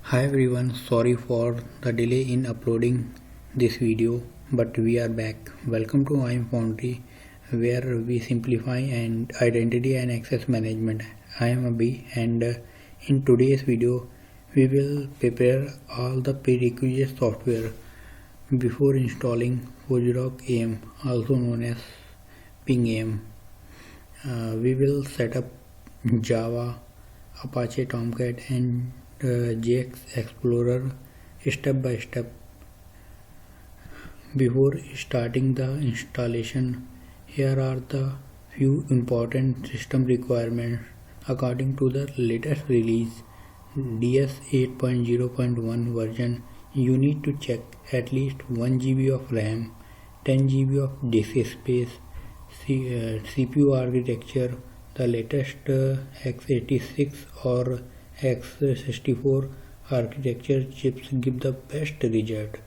Hi everyone, sorry for the delay in uploading this video, but we are back. Welcome to IAMFoundry, where we simplify and identity and access management. I am Abhi, and in today's video we will prepare all the prerequisite software before installing ForgeRock AM, also known as Ping AM. We will set up Java, Apache Tomcat and JXplorer step by step. Before starting the installation, here are the few important system requirements. According to the latest release DS 8.0.1 version, you need to check at least 1 GB of RAM, 10 GB of disk space, CPU architecture. The latest x86 or x64 architecture chips give the best result.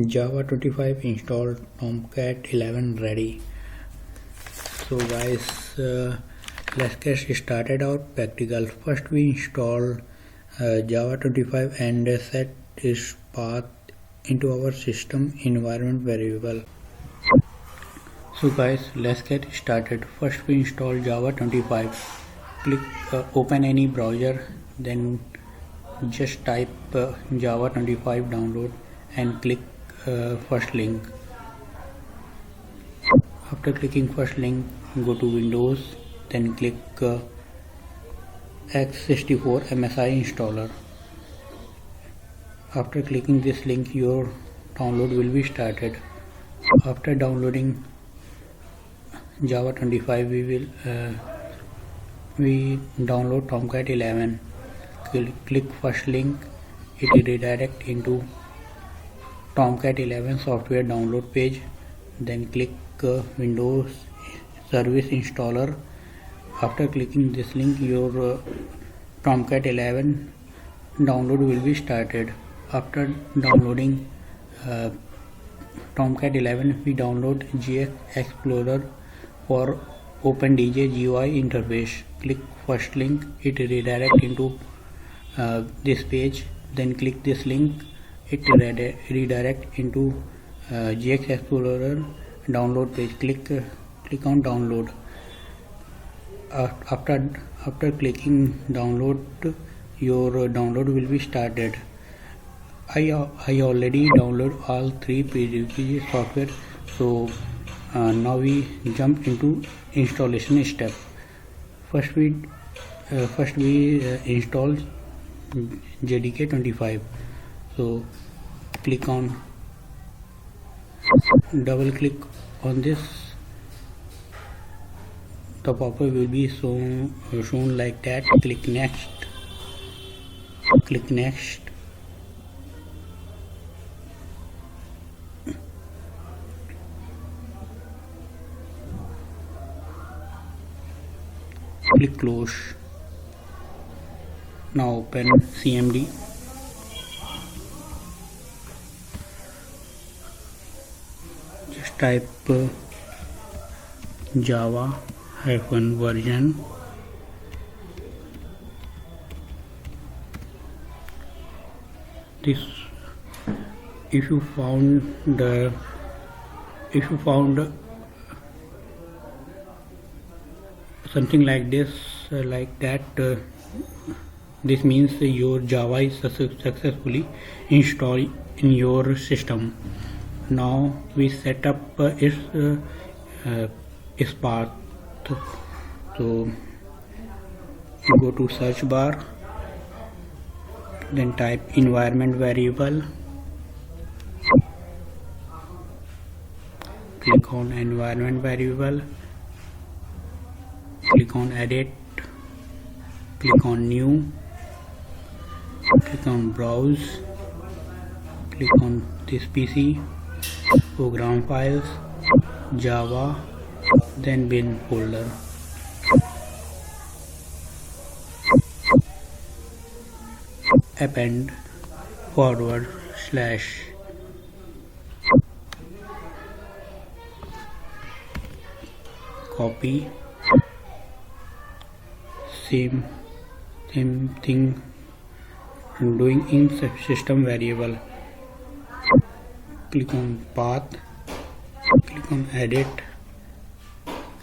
Java 25 installed, Tomcat 11 ready. So guys, let's get started out practical. First we install Java 25 and set its path into our system environment variable. So guys, let's get started. First we install Java 25. Click open any browser, then just type Java 25 download and click first link. After clicking first link, go to Windows, then click x64 MSI installer. After clicking this link, your download will be started. After downloading Java 25, we download Tomcat 11. Click first link, it will redirect into Tomcat 11 software download page. Then click Windows Service Installer. After clicking this link, your Tomcat 11 download will be started. After downloading Tomcat 11, we download JXplorer for OpenDJ GUI interface. Click first link, it redirect into this page. Then click this link, it redirect into JXplorer download page. Click on download. After clicking download, your download will be started. I already download all three prerequisite software, so now we jump into installation step. First we install JDK 25. So double click on this. The pop-up will be shown like that. Click next. Click next. Click close. Now open CMD. Just type Java -version. This if you found something like this, this means your Java is successfully installed in your system. Now we set up its path. So go to search bar, then type environment variable. Click on environment variable. Click on edit, click on new, click on browse, click on this PC, program files, Java, then bin folder. Append forward slash. Copy. Same thing doing in system variable. Click on path, click on edit,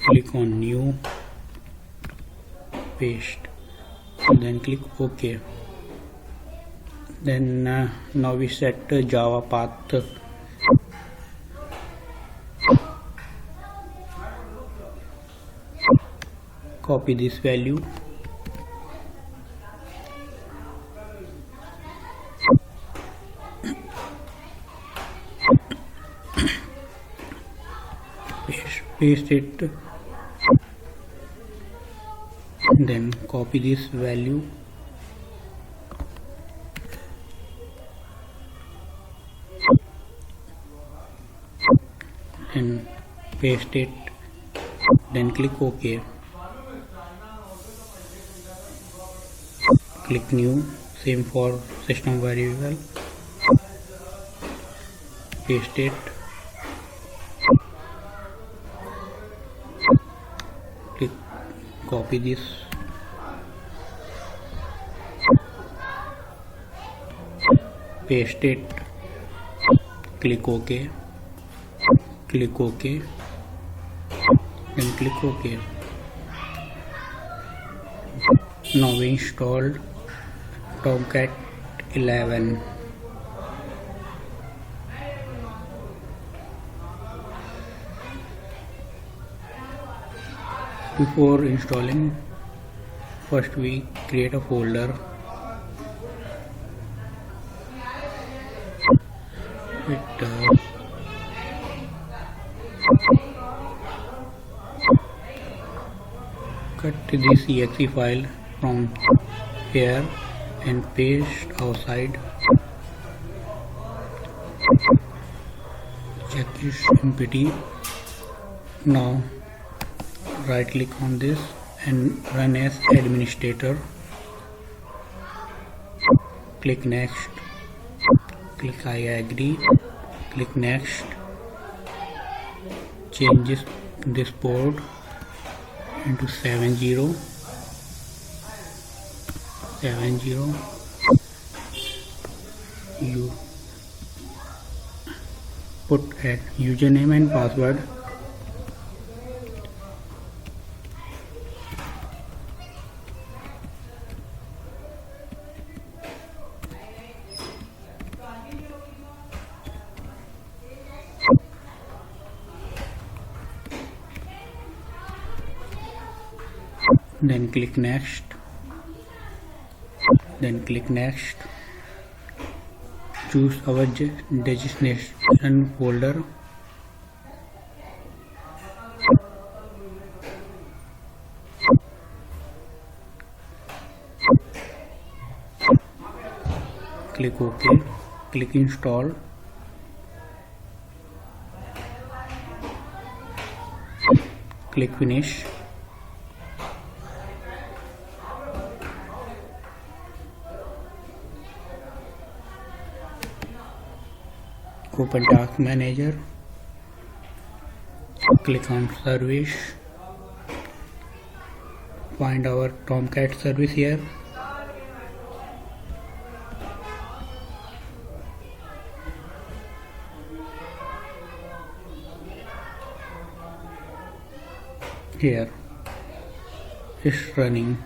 click on new, paste, and then click OK. Then now we set Java path. Copy this value, paste it, then copy this value, and paste it, then click OK. Click new, same for system variable, paste it, click copy this, paste it, click OK, click OK, then click OK. Now we installed Tomcat 11. Before installing, first we create a folder. Cut this exe file from here and paste outside. Check is empty. Now right click on this and run as administrator. Click next, click I agree, click next, change this port into 70. You put a username and password. Then click next, then click next, choose our destination folder, click OK, click install, click finish. Open Task Manager, click on Service, find our Tomcat service here, it's running.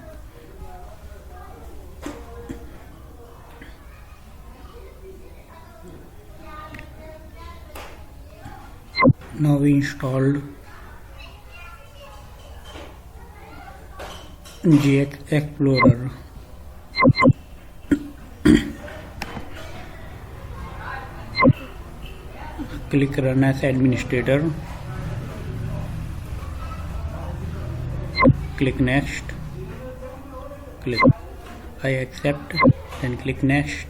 Now we installed JXplorer. Click run as administrator. Click next. Click I accept. Then click next.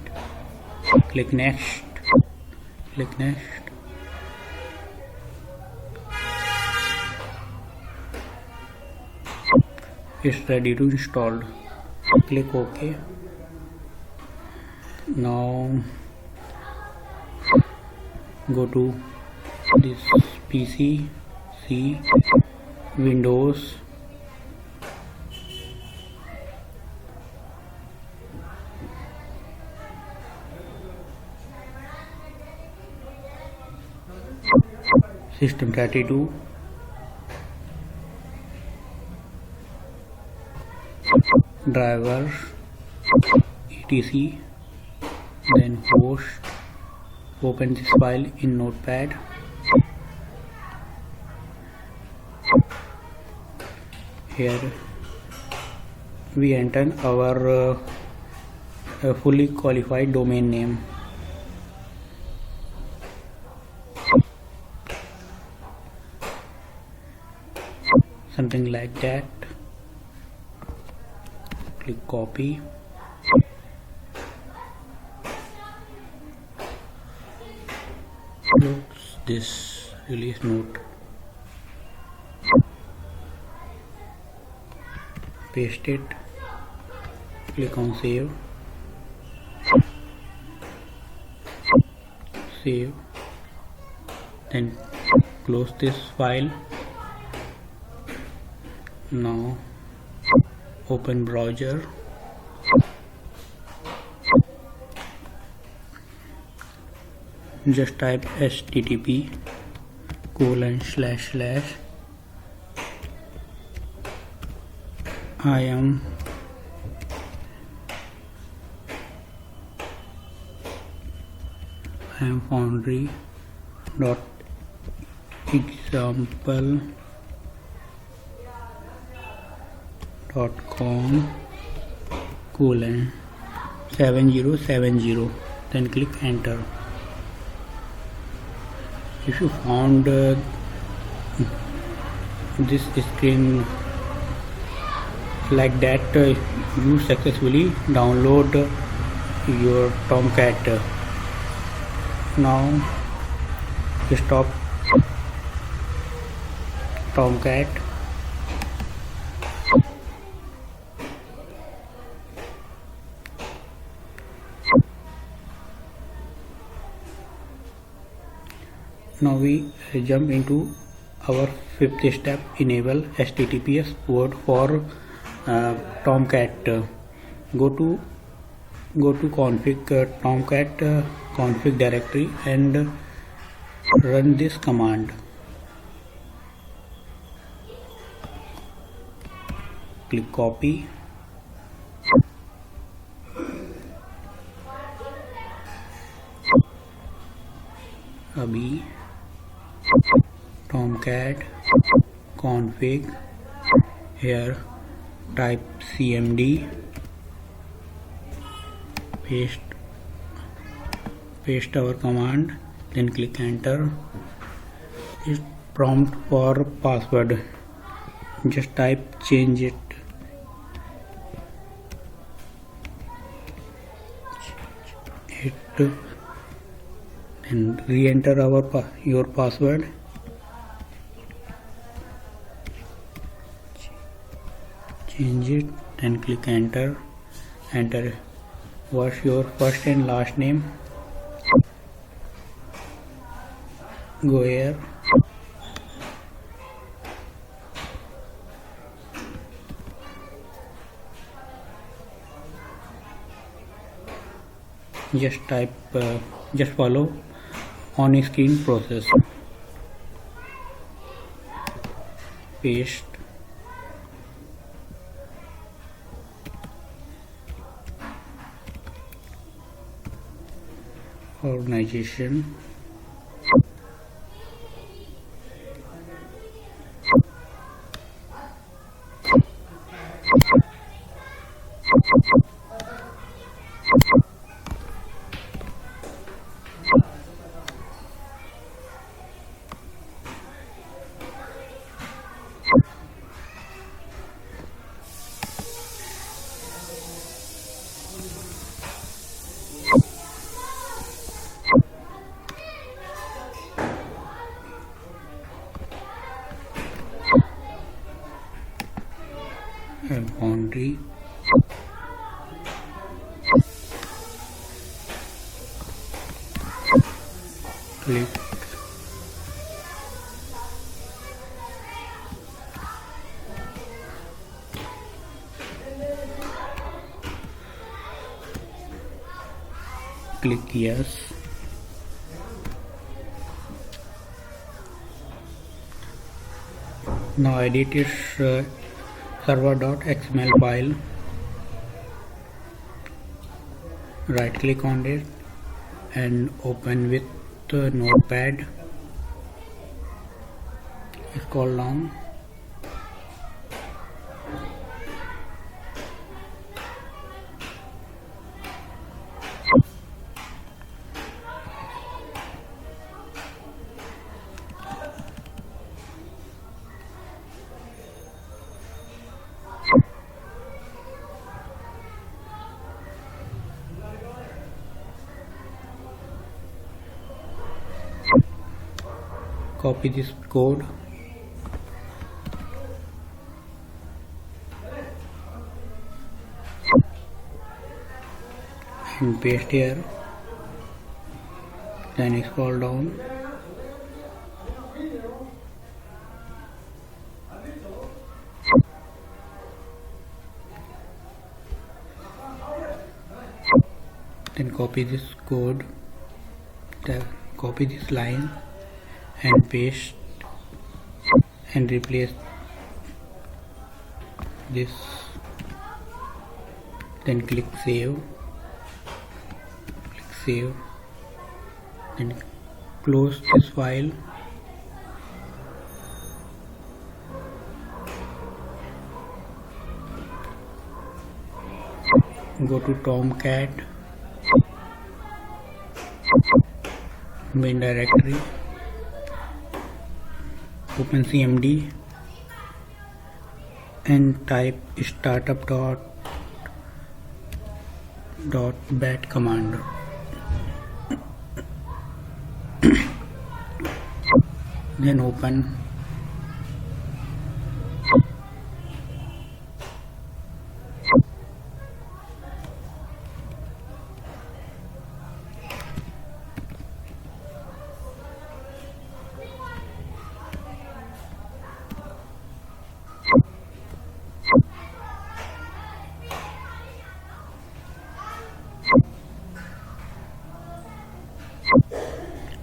Click next. Click next. It's ready to install. Click OK. Now go to this PC, C, Windows, system32, drivers, etc. Then host. Open this file in Notepad. Here we enter our fully qualified domain name. Something like that. Click copy. Close this release note. Paste it. Click on save. Save. Then close this file. Now open browser. Just type IAMFoundry dot example .com :7070, then click enter. If you found this screen like that, you successfully download your Tomcat. Now stop Tomcat. Now we jump into our fifth step, enable HTTPS port for Tomcat. Go to config Tomcat config directory and run this command. Click copy. Abhi Tomcat config. Here type cmd, paste our command, then click enter. Is prompt for password, just type change it. And re-enter your password. Change it and click enter. Enter what's your first and last name. Go here. Just type just follow on screen process. Paste. Organization. IAMFoundry. Click yes. Now edit this server.xml file. Right click on it and open with notepad. Scroll down. Copy this code and paste here, then scroll down. Then copy this code, copy this line and paste and replace this, then click save, then close this file. Go to Tomcat main directory, open cmd and type startup.bat command. Then open.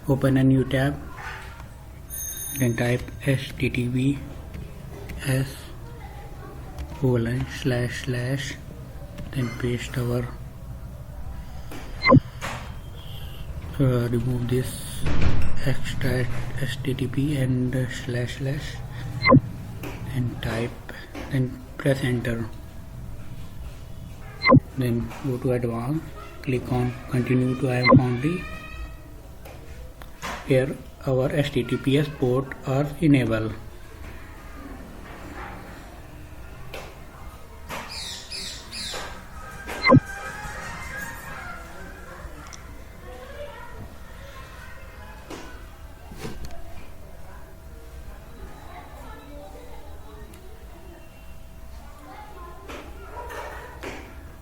Open a new tab, then type https:// then paste our remove this extra http and / and type, then press enter, then go to advanced, click on continue to IAMFoundry. Here our HTTPS port are enabled.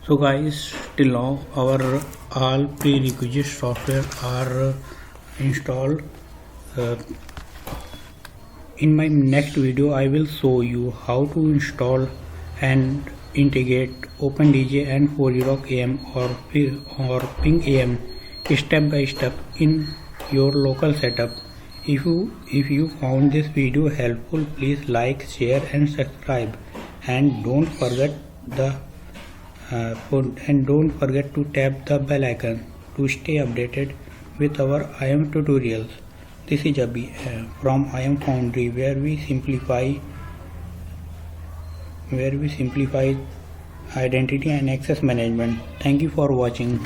So guys, till now our all prerequisite software are installed. In my next video I will show you how to install and integrate OpenDJ and ForgeRock AM or Ping AM step by step in your local setup. If you found this video helpful, please like, share and subscribe, and don't forget to tap the bell icon to stay updated with our IAM tutorials. This is Abhi from IAMFoundry, where we simplify identity and access management. Thank you for watching.